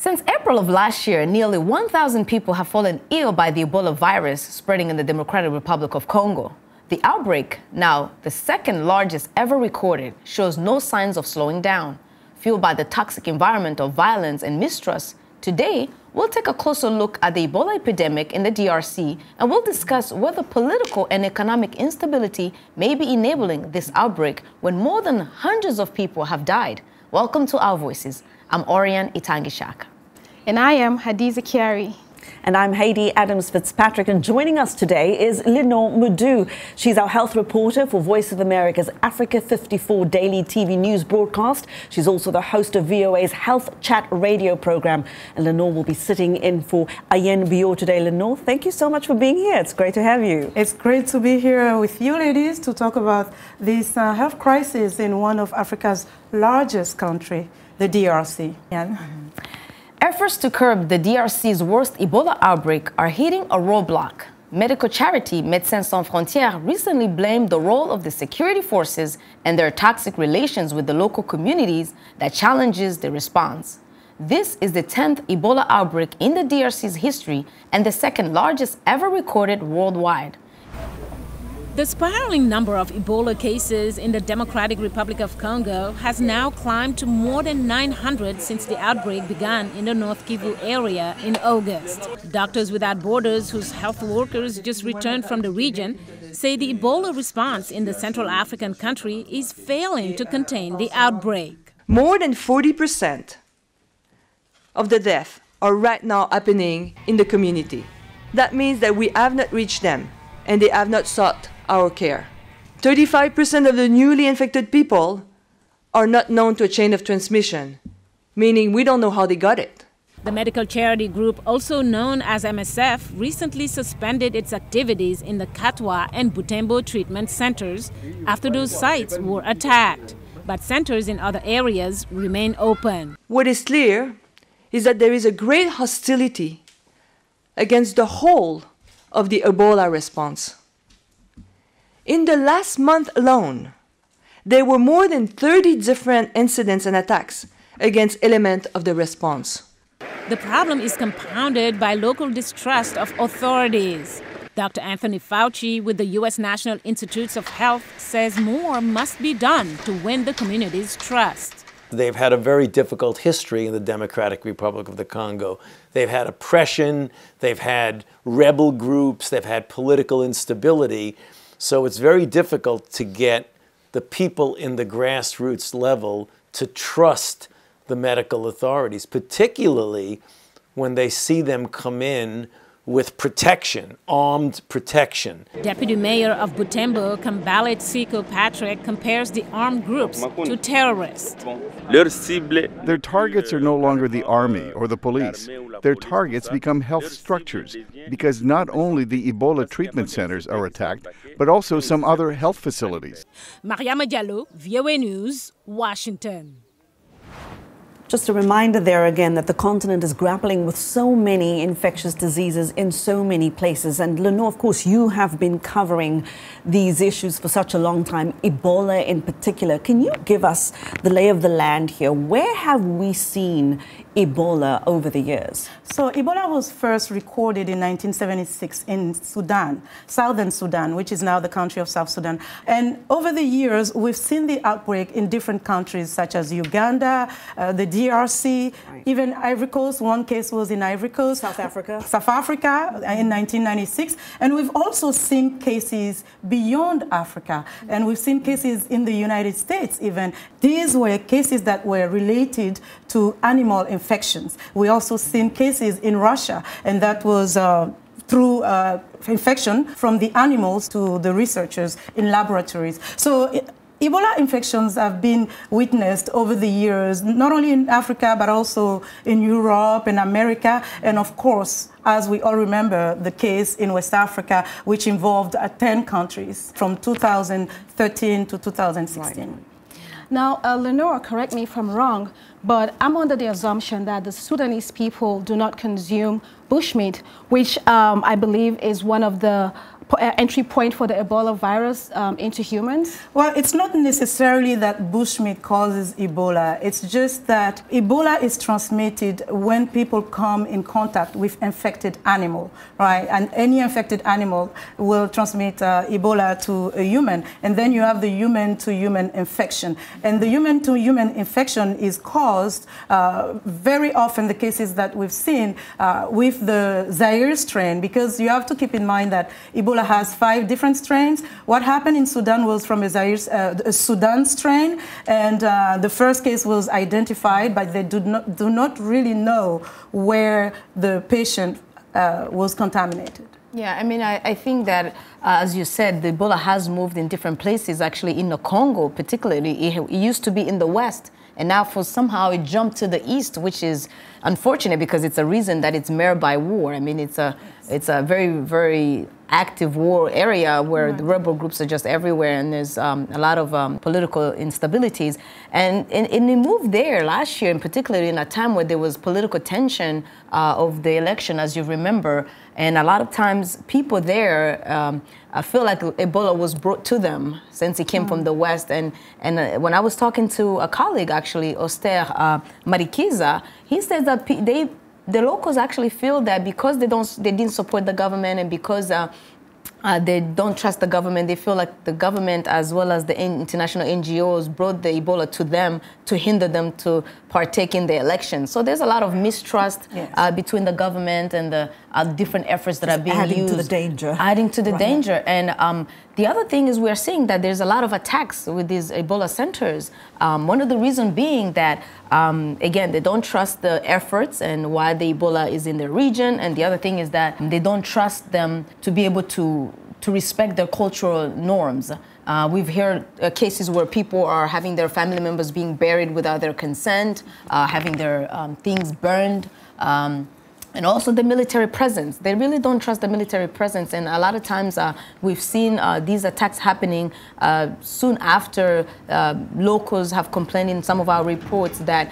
Since April of last year, nearly 1,000 people have fallen ill by the Ebola virus spreading in the Democratic Republic of Congo. The outbreak, now the second largest ever recorded, shows no signs of slowing down. Fueled by the toxic environment of violence and mistrust, today we'll take a closer look at the Ebola epidemic in the DRC, and we'll discuss whether political and economic instability may be enabling this outbreak when more than hundreds of people have died. Welcome to Our Voices. I'm Auriane Itangishaka. And I am Hadiza Kyari. And I'm Hayde Adams-FitzPatrick, and joining us today is Lindord Moudou. She's our health reporter for Voice of America's Africa 54 daily TV news broadcast. She's also the host of VOA's Health Chat radio program. And Linord will be sitting in for Auriane Itangishaka today. Linord, thank you so much for being here. It's great to have you. It's great to be here with you ladies to talk about this health crisis in one of Africa's largest country, the DRC. Yeah. Efforts to curb the DRC's worst Ebola outbreak are hitting a roadblock. Medical charity Médecins Sans Frontières recently blamed the role of the security forces and their toxic relations with the local communities that challenges the response. This is the 10th Ebola outbreak in the DRC's history and the second largest ever recorded worldwide. The spiraling number of Ebola cases in the Democratic Republic of Congo has now climbed to more than 900 since the outbreak began in the North Kivu area in August. Doctors Without Borders, whose health workers just returned from the region, say the Ebola response in the Central African country is failing to contain the outbreak. More than 40% of the deaths are right now happening in the community. That means that we have not reached them and they have not sought our care. 35% of the newly infected people are not known to a chain of transmission, meaning we don't know how they got it. The medical charity group, also known as MSF, recently suspended its activities in the Katwa and Butembo treatment centers after those sites were attacked. But centers in other areas remain open. What is clear is that there is a great hostility against the whole of the Ebola response. In the last month alone, there were more than 30 different incidents and attacks against elements of the response. The problem is compounded by local distrust of authorities. Dr. Anthony Fauci with the U.S. National Institutes of Health says more must be done to win the community's trust. They've had a very difficult history in the Democratic Republic of the Congo. They've had oppression, they've had rebel groups, they've had political instability. So it's very difficult to get the people in the grassroots level to trust the medical authorities, particularly when they see them come in with protection, armed protection. Deputy Mayor of Butembo, Matshidiso, compares the armed groups to terrorists. Their targets are no longer the army or the police. Their targets become health structures, because not only the Ebola treatment centers are attacked, but also some other health facilities. Matshidiso, VOA News, Washington. Just a reminder there again that the continent is grappling with so many infectious diseases in so many places. And Linord, of course, you have been covering these issues for such a long time, Ebola in particular. Can you give us the lay of the land here? Where have we seen Ebola over the years? So Ebola was first recorded in 1976 in Sudan, southern Sudan, which is now the country of South Sudan. And over the years, we've seen the outbreak in different countries such as Uganda, the DRC, right. Even Ivory Coast. One case was in Ivory Coast. South Africa in 1996. And we've also seen cases beyond Africa. And we've seen cases in the United States even. These were cases that were related to animal infections. We also seen cases in Russia, and that was through infection from the animals to the researchers in laboratories. So Ebola infections have been witnessed over the years, not only in Africa, but also in Europe and America. And of course, as we all remember, the case in West Africa, which involved 10 countries from 2013 to 2016. Right. Now, Linord, correct me if I'm wrong, but I'm under the assumption that the Sudanese people do not consume bushmeat, which I believe is one of the entry point for the Ebola virus into humans? Well, it's not necessarily that bushmeat causes Ebola. It's just that Ebola is transmitted when people come in contact with infected animal, right? And any infected animal will transmit Ebola to a human. And then you have the human-to-human infection. And the human-to-human infection is caused very often, the cases that we've seen, with the Zaire strain, because you have to keep in mind that Ebola has 5 different strains. What happened in Sudan was from a Sudan strain, and the first case was identified, but they do not really know where the patient was contaminated. Yeah, I mean, I think that, as you said, the Ebola has moved in different places, actually in the Congo particularly. It used to be in the west, and now somehow it jumped to the east, which is unfortunate because it's a reason that it's marred by war. I mean, it's a very, very active war area where the rebel groups are just everywhere, and there's a lot of political instabilities. And it moved there last year, in particular in a time where there was political tension of the election, as you remember. And a lot of times people there I feel like Ebola was brought to them since it came from the West. And when I was talking to a colleague, actually, Oster Marikiza, he says that the locals actually feel that because they didn't support the government, and because they don't trust the government, they feel like the government as well as the international NGOs brought the Ebola to them to hinder them to partake in the election. So there's a lot of mistrust between the government and the different efforts that are being used. Adding to the danger. Adding to the danger. And the other thing is we're seeing that there's a lot of attacks with these Ebola centers. One of the reasons being that, again, they don't trust the efforts and why the Ebola is in their region. And the other thing is that they don't trust them to be able to respect their cultural norms. We've heard cases where people are having their family members being buried without their consent, having their things burned. And also the military presence. They really don't trust the military presence. And a lot of times we've seen these attacks happening soon after locals have complained in some of our reports that,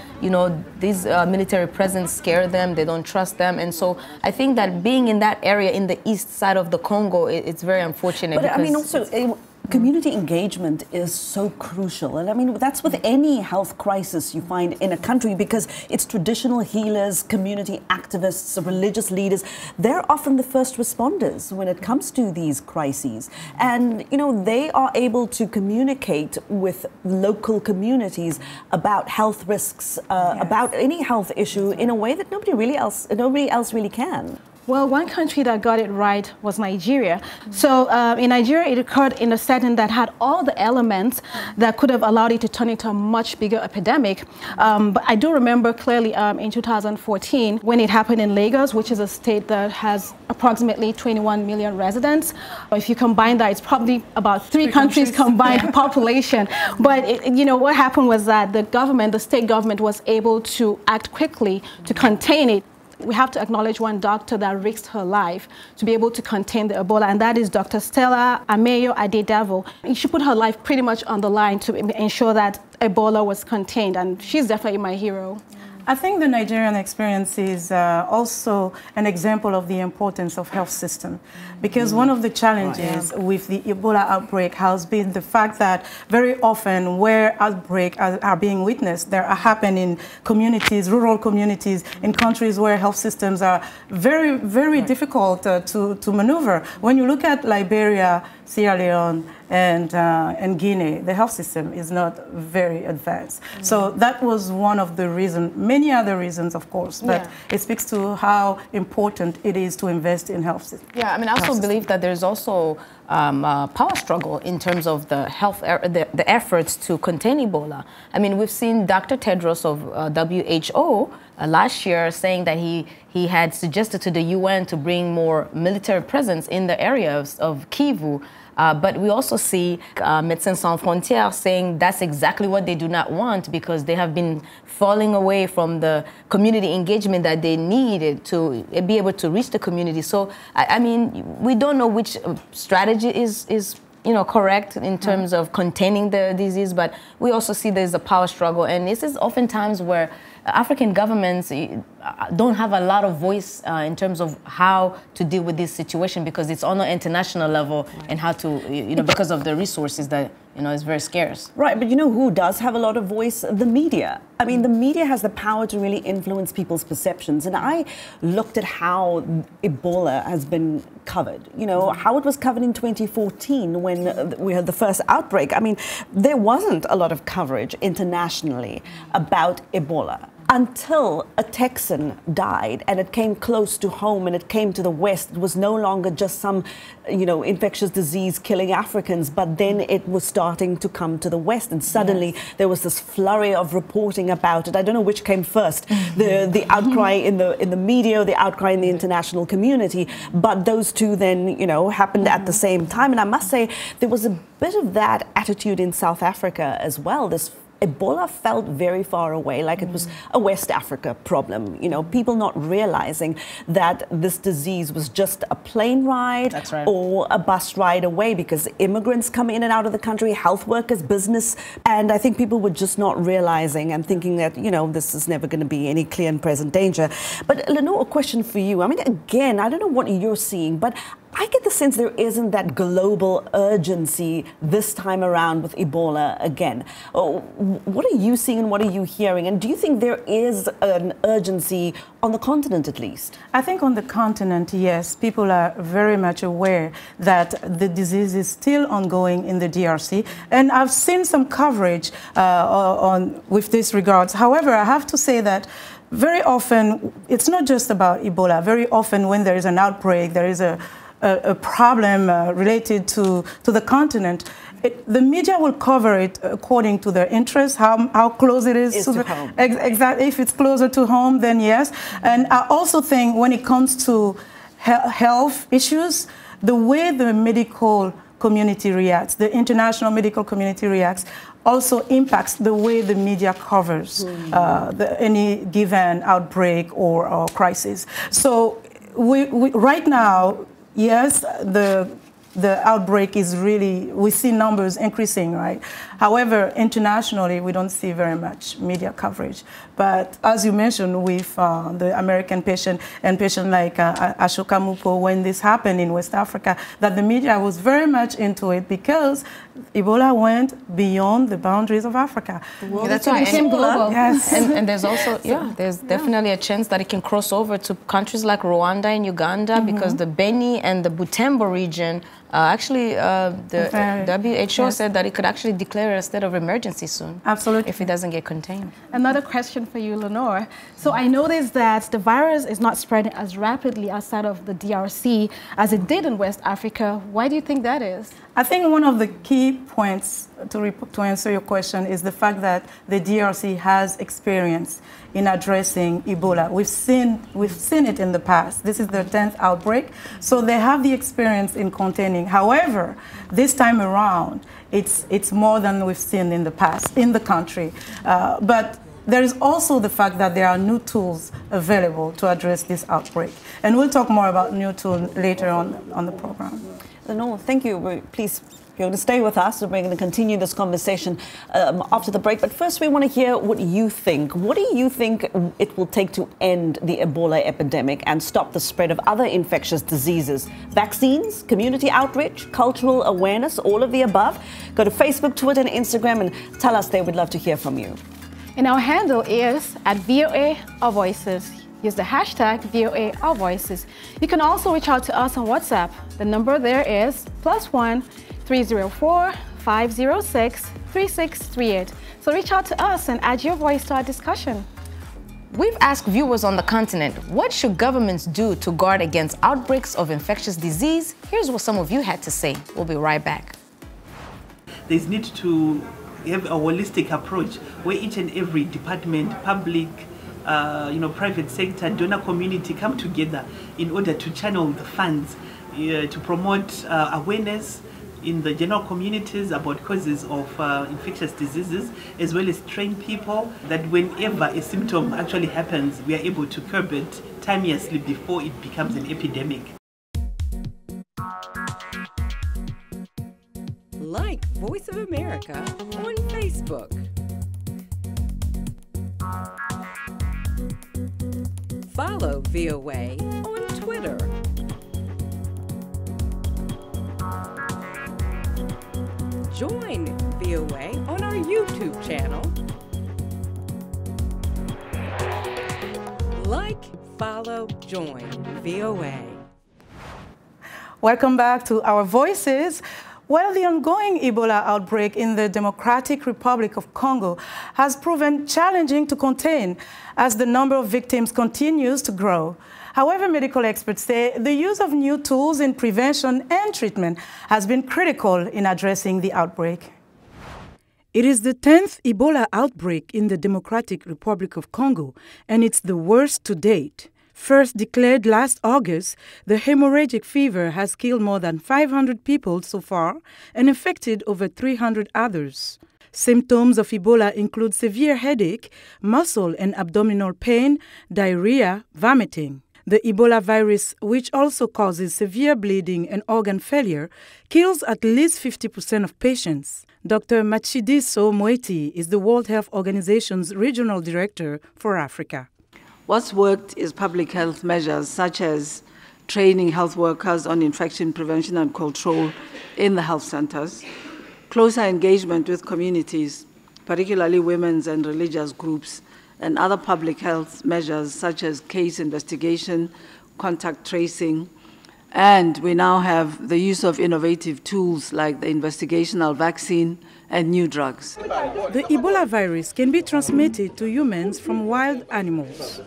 these military presence scare them, they don't trust them. And so I think that being in that area in the east side of the Congo, it's very unfortunate. But I mean, also, community engagement is so crucial. And I mean, that's with any health crisis you find in a country, because it's traditional healers, community activists, religious leaders. They're often the first responders when it comes to these crises. And, they are able to communicate with local communities about health risks, about any health issue in a way that nobody else really can. Well, one country that got it right was Nigeria. So in Nigeria, it occurred in a setting that had all the elements that could have allowed it to turn into a much bigger epidemic. But I do remember clearly in 2014 when it happened in Lagos, which is a state that has approximately 21 million residents. If you combine that, it's probably about three countries combined population. But what happened was that the state government was able to act quickly to contain it. We have to acknowledge one doctor that risked her life to be able to contain the Ebola, and that is Dr. Stella Ameyo Adedavu. She put her life pretty much on the line to ensure that Ebola was contained, and she's definitely my hero. I think the Nigerian experience is also an example of the importance of health system, because one of the challenges with the Ebola outbreak has been the fact that very often where outbreaks are being witnessed, they are happening in communities, rural communities, in countries where health systems are very, very difficult to maneuver. When you look at Liberia, Sierra Leone, and Guinea, the health system is not very advanced. So that was one of the reasons, many other reasons, of course, but it speaks to how important it is to invest in health systems. Yeah, I mean, I also believe that there's also a power struggle in terms of the the efforts to contain Ebola. I mean, we've seen Dr. Tedros of WHO last year saying that he had suggested to the UN to bring more military presence in the areas of Kivu. But we also see Médecins Sans Frontières saying that's exactly what they do not want, because they have been falling away from the community engagement that they needed to be able to reach the community. So, I mean, we don't know which strategy is correct in terms of containing the disease, but we also see there's a power struggle. And this is oftentimes where African governments don't have a lot of voice in terms of how to deal with this situation, because it's on an international level, and how to, because of the resources that, is very scarce. Right, but who does have a lot of voice? The media. I mean, the media has the power to really influence people's perceptions. And I looked at how Ebola has been covered, how it was covered in 2014 when we had the first outbreak. I mean, there wasn't a lot of coverage internationally about Ebola until a Texan died and it came close to home and it came to the West. It was no longer just some, infectious disease killing Africans, but then it was starting to come to the West, and suddenly there was this flurry of reporting about it. I don't know which came first, the outcry in the media, or the outcry in the international community, but those two then, happened at the same time. And I must say, there was a bit of that attitude in South Africa as well. This Ebola felt very far away, like it was a West Africa problem. People not realizing that this disease was just a plane ride or a bus ride away, because immigrants come in and out of the country, health workers, business. And I think people were just not realizing and thinking that, this is never going to be any clear and present danger. But Linord, a question for you. I mean, again, I don't know what you're seeing, but I get the sense there isn't that global urgency this time around with Ebola again. What are you seeing and what are you hearing? And do you think there is an urgency on the continent at least? I think on the continent, yes. People are very much aware that the disease is still ongoing in the DRC. And I've seen some coverage with this regards. However, I have to say that very often, it's not just about Ebola. Very often when there is an outbreak, there is a problem related to the continent, the media will cover it according to their interest, how close it is to home. Exactly. If it's closer to home, then yes. And I also think when it comes to health issues, the way the medical community reacts, the international medical community reacts, also impacts the way the media covers any given outbreak or crisis. So we right now, yes, the outbreak is really, we see numbers increasing, right? However, internationally, we don't see very much media coverage. But as you mentioned with the American patient and patient like Ashoka Mupo, when this happened in West Africa, that the media was very much into it because Ebola went beyond the boundaries of Africa. Well, that's why it became global. Yes. And there's also, there's definitely a chance that it can cross over to countries like Rwanda and Uganda, because the Beni and the Butembo region, the WHO said that it could actually declare a state of emergency soon. Absolutely. If it doesn't get contained. Another question for you, Linord. So I noticed that the virus is not spreading as rapidly outside of the DRC as it did in West Africa. Why do you think that is? I think one of the key points to answer your question is the fact that the DRC has experience in addressing Ebola. We've seen it in the past. This is their 10th outbreak, so they have the experience in containing. However, this time around, it's more than we've seen in the past in the country. But there is also the fact that there are new tools available to address this outbreak, and we'll talk more about new tools later on the program. Linord, thank you. Please, you're going to stay with us, and we're going to continue this conversation after the break. But first, we want to hear what you think. What do you think it will take to end the Ebola epidemic and stop the spread of other infectious diseases? Vaccines, community outreach, cultural awareness, all of the above? Go to Facebook, Twitter, and Instagram and tell us there. We'd love to hear from you. And our handle is @VOA Our Voices. Use the hashtag VOA Our Voices. You can also reach out to us on WhatsApp. The number there is +1 304 506 3638. So reach out to us and add your voice to our discussion. We've asked viewers on the continent, what should governments do to guard against outbreaks of infectious disease? Here's what some of you had to say. We'll be right back. There's need to have a holistic approach where each and every department, public, private sector, donor community come together in order to channel the funds to promote awareness in the general communities about causes of infectious diseases, as well as train people that whenever a symptom actually happens, we are able to curb it timeously before it becomes an epidemic. Like Voice of America on Facebook. Follow VOA on Twitter. Join VOA on our YouTube channel. Like, follow, join VOA. Welcome back to Our Voices. Well, the ongoing Ebola outbreak in the Democratic Republic of Congo has proven challenging to contain as the number of victims continues to grow. However, medical experts say the use of new tools in prevention and treatment has been critical in addressing the outbreak. It is the 10th Ebola outbreak in the Democratic Republic of Congo, and it's the worst to date. First declared last August, the hemorrhagic fever has killed more than 500 people so far and infected over 300 others. Symptoms of Ebola include severe headache, muscle and abdominal pain, diarrhea, vomiting. The Ebola virus, which also causes severe bleeding and organ failure, kills at least 50% of patients. Dr. Matshidiso Moeti is the World Health Organization's Regional Director for Africa. What's worked is public health measures such as training health workers on infection prevention and control in the health centers, closer engagement with communities, particularly women's and religious groups, and other public health measures such as case investigation, contact tracing, and we now have the use of innovative tools like the investigational vaccine and new drugs. The Ebola virus can be transmitted to humans from wild animals.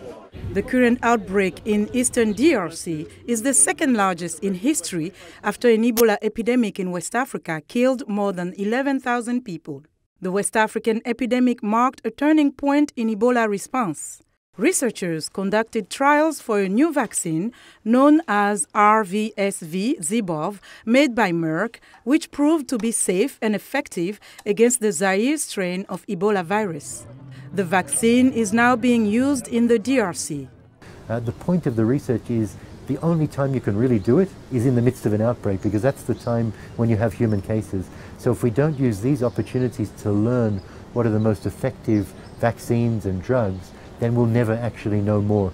The current outbreak in eastern DRC is the second largest in history after an Ebola epidemic in West Africa killed more than 11,000 people. The West African epidemic marked a turning point in Ebola response. Researchers conducted trials for a new vaccine known as RVSV-ZIBOV made by Merck, which proved to be safe and effective against the Zaire strain of Ebola virus. The vaccine is now being used in the DRC. The point of the research is the only time you can really do it is in the midst of an outbreak, because that's the time when you have human cases. So if we don't use these opportunities to learn what are the most effective vaccines and drugs, then we'll never actually know more.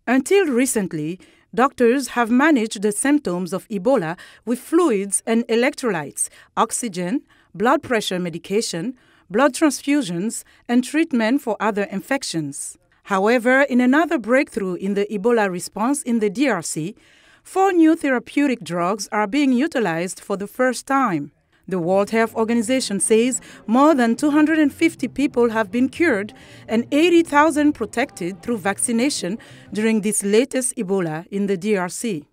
Until recently, doctors have managed the symptoms of Ebola with fluids and electrolytes, oxygen, blood pressure medication, blood transfusions, and treatment for other infections. However, in another breakthrough in the Ebola response in the DRC, 4 new therapeutic drugs are being utilized for the first time. The World Health Organization says more than 250 people have been cured and 80,000 protected through vaccination during this latest Ebola in the DRC.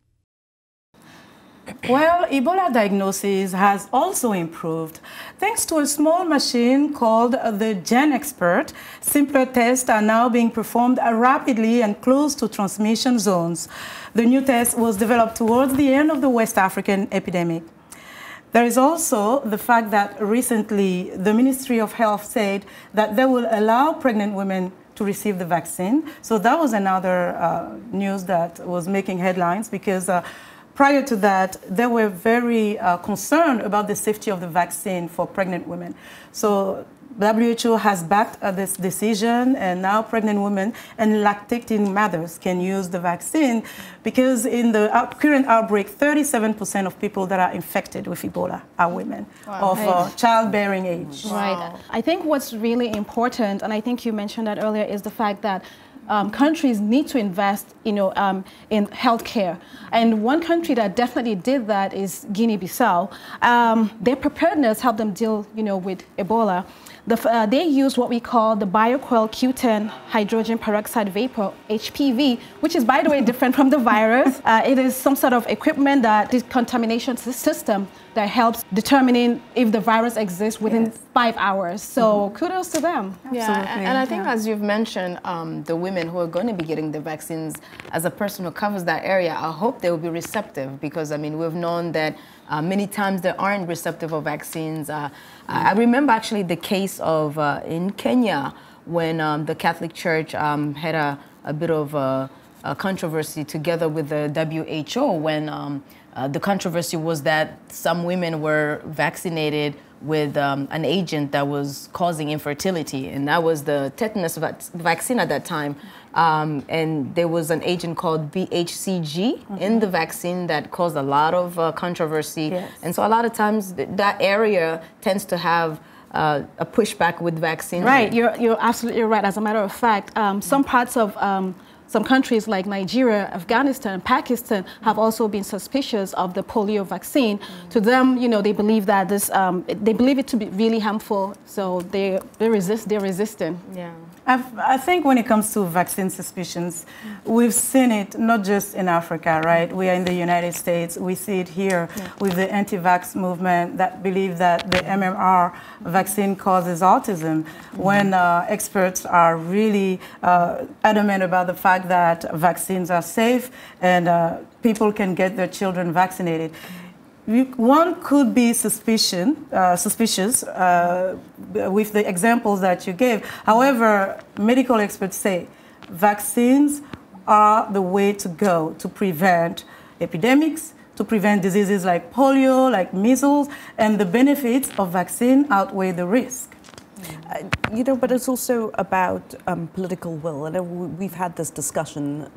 Well, Ebola diagnosis has also improved. Thanks to a small machine called the GenExpert, simpler tests are now being performed rapidly and close to transmission zones. The new test was developed towards the end of the West African epidemic. There is also the fact that recently the Ministry of Health said that they will allow pregnant women to receive the vaccine. So that was another news that was making headlines, because prior to that, they were very concerned about the safety of the vaccine for pregnant women. So WHO has backed this decision, and now pregnant women and lactating mothers can use the vaccine, because in the current outbreak, 37% of people that are infected with Ebola are women of childbearing age. Right. I think what's really important, and I think you mentioned that earlier, is the fact that countries need to invest, in healthcare. And one country that definitely did that is Guinea-Bissau. Their preparedness helped them deal, with Ebola. They use what we call the Bioquell Q10 hydrogen peroxide vapor, HPV, which is, by the way, different from the virus. It is some sort of equipment, that decontamination system that helps determining if the virus exists within 5 hours. So kudos to them. Yeah, and I think, as you've mentioned, the women who are going to be getting the vaccines, as a person who covers that area, I hope they will be receptive, because, we've known that many times they aren't receptive of vaccines. I remember actually the case of in Kenya, when the Catholic Church had a bit of a controversy together with the WHO, when the controversy was that some women were vaccinated with an agent that was causing infertility, and that was the tetanus vaccine at that time. and there was an agent called BHCG in the vaccine that caused a lot of controversy. Yes. And so a lot of times that area tends to have a pushback with vaccines. Right, you're absolutely right. As a matter of fact, some parts of some countries like Nigeria, Afghanistan, and Pakistan have also been suspicious of the polio vaccine. To them, you know, they believe that this, they believe it to be really harmful, so they're resistant. Yeah. I think when it comes to vaccine suspicions, we've seen it not just in Africa, right? We are in the United States. We see it here with the anti-vax movement that believe that the MMR vaccine causes autism, when experts are really adamant about the fact that vaccines are safe and people can get their children vaccinated. One could be suspicious with the examples that you gave. However, medical experts say vaccines are the way to go to prevent epidemics, to prevent diseases like polio, like measles, and the benefits of vaccine outweigh the risk. You know, but it's also about political will. And we've had this discussion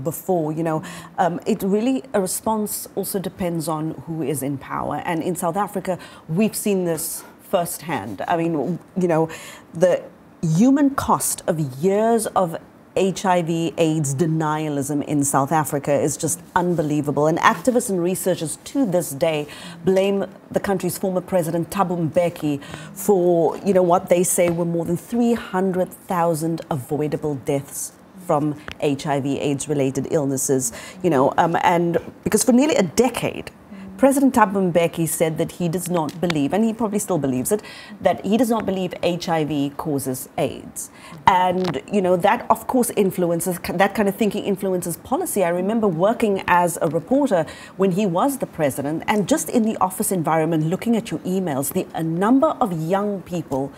before, you know. A response also depends on who is in power. And in South Africa, we've seen this firsthand. I mean, you know, the human cost of years of HIV/AIDS denialism in South Africa is just unbelievable. And activists and researchers to this day blame the country's former president, Thabo Mbeki, for, you know, what they say were more than 300,000 avoidable deaths from HIV/AIDS related illnesses, you know, and because for nearly a decade, President Thabo Mbeki said that he does not believe, and he probably still believes it, that he does not believe HIV causes AIDS. And, you know, that of course influences, that kind of thinking influences policy. I remember working as a reporter when he was the president, and just in the office environment, looking at your emails, a number of young people,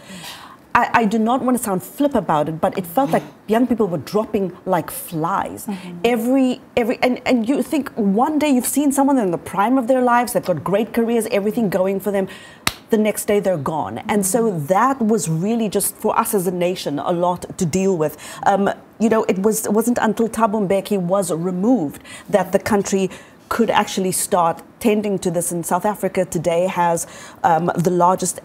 I do not want to sound flip about it, but it felt like young people were dropping like flies. And you think one day you've seen someone in the prime of their lives, they've got great careers, everything going for them. The next day they're gone. And so that was really just for us as a nation a lot to deal with. You know, it wasn't until Thabo Mbeki was removed that the country could actually start tending to this. And South Africa today has the largest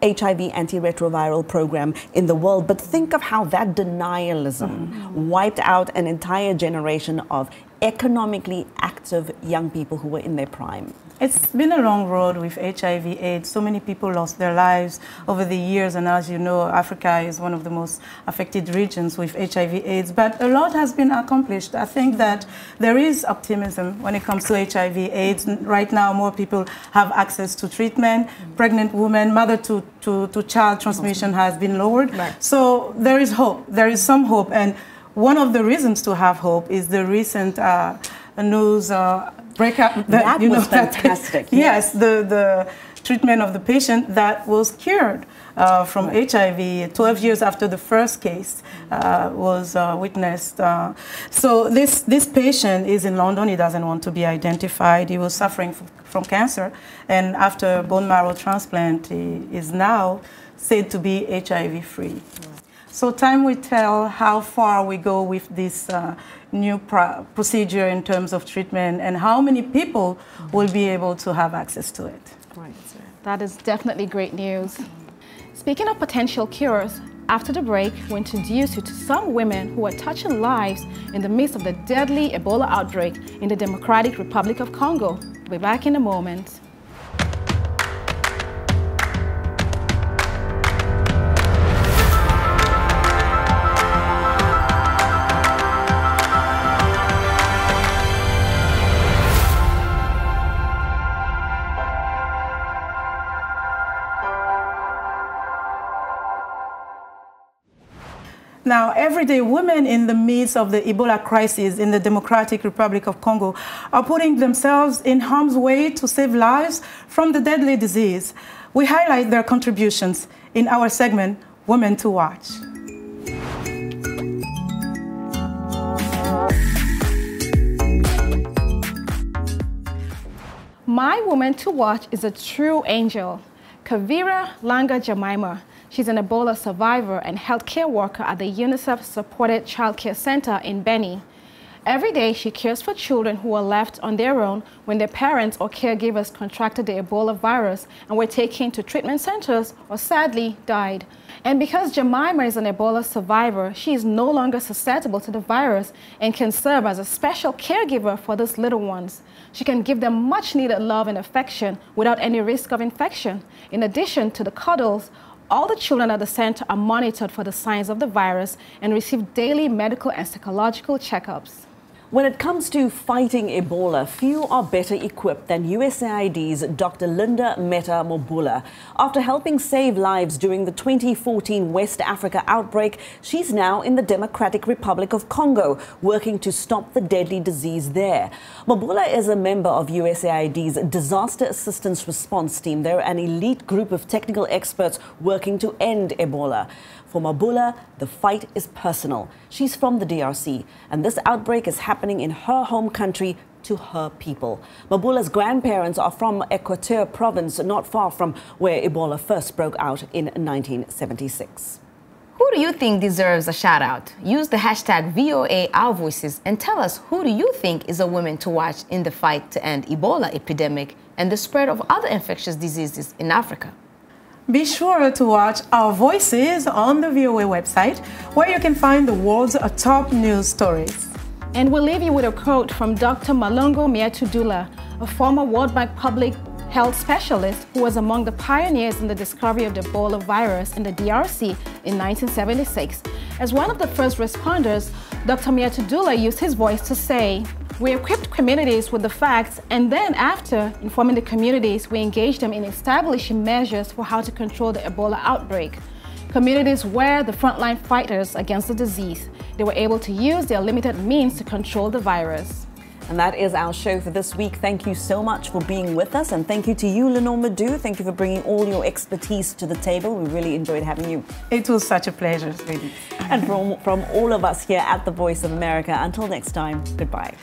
HIV antiretroviral program in the world. But think of how that denialism wiped out an entire generation of economically active young people who were in their prime. It's been a long road with HIV/AIDS. So many people lost their lives over the years, and as you know, Africa is one of the most affected regions with HIV/AIDS. But a lot has been accomplished. I think that there is optimism when it comes to HIV/AIDS. Right now, more people have access to treatment. Pregnant women, mother-to-child transmission has been lowered. So there is hope. There is some hope, and one of the reasons to have hope is the recent news breakout. That was fantastic. Yes, the treatment of the patient that was cured from HIV 12 years after the first case was witnessed. So this patient is in London. He doesn't want to be identified. He was suffering from cancer, and after bone marrow transplant, he is now said to be HIV-free. So time will tell how far we go with this new procedure in terms of treatment and how many people will be able to have access to it. Right. That is definitely great news. Speaking of potential cures, after the break, we introduce you to some women who are touching lives in the midst of the deadly Ebola outbreak in the Democratic Republic of Congo. We'll be back in a moment. Now, everyday women in the midst of the Ebola crisis in the Democratic Republic of Congo are putting themselves in harm's way to save lives from the deadly disease. We highlight their contributions in our segment, Women to Watch. My woman to watch is a true angel, Kavira Langa Jemima. She's an Ebola survivor and healthcare worker at the UNICEF-supported childcare center in Beni. Every day, she cares for children who were left on their own when their parents or caregivers contracted the Ebola virus and were taken to treatment centers or sadly died. And because Jemima is an Ebola survivor, she is no longer susceptible to the virus and can serve as a special caregiver for those little ones. She can give them much needed love and affection without any risk of infection. In addition to the cuddles, all the children at the center are monitored for the signs of the virus and receive daily medical and psychological checkups. When it comes to fighting Ebola, few are better equipped than USAID's Dr. Linda Meta-Mobula. After helping save lives during the 2014 West Africa outbreak, she's now in the Democratic Republic of Congo, working to stop the deadly disease there. Mobula is a member of USAID's Disaster Assistance Response Team. They're an elite group of technical experts working to end Ebola. For Mobula, the fight is personal. She's from the DRC, and this outbreak is happening in her home country to her people. Mobula's grandparents are from Equateur province, not far from where Ebola first broke out in 1976. Who do you think deserves a shout out? Use the hashtag VOA Our Voices and tell us, who do you think is a woman to watch in the fight to end Ebola epidemic and the spread of other infectious diseases in Africa? Be sure to watch Our Voices on the VOA website, where you can find the world's top news stories. And we'll leave you with a quote from Dr. Malongo Miatudula, a former World Bank public health specialist who was among the pioneers in the discovery of the Ebola virus in the DRC in 1976. As one of the first responders, Dr. Miatudula used his voice to say, "We equipped communities with the facts, and then after informing the communities, we engaged them in establishing measures for how to control the Ebola outbreak. Communities were the frontline fighters against the disease. They were able to use their limited means to control the virus." And that is our show for this week. Thank you so much for being with us. And thank you to you, Lindord Moudou. Thank you for bringing all your expertise to the table. We really enjoyed having you. It was such a pleasure, sweetie. And from all of us here at The Voice of America, until next time, goodbye.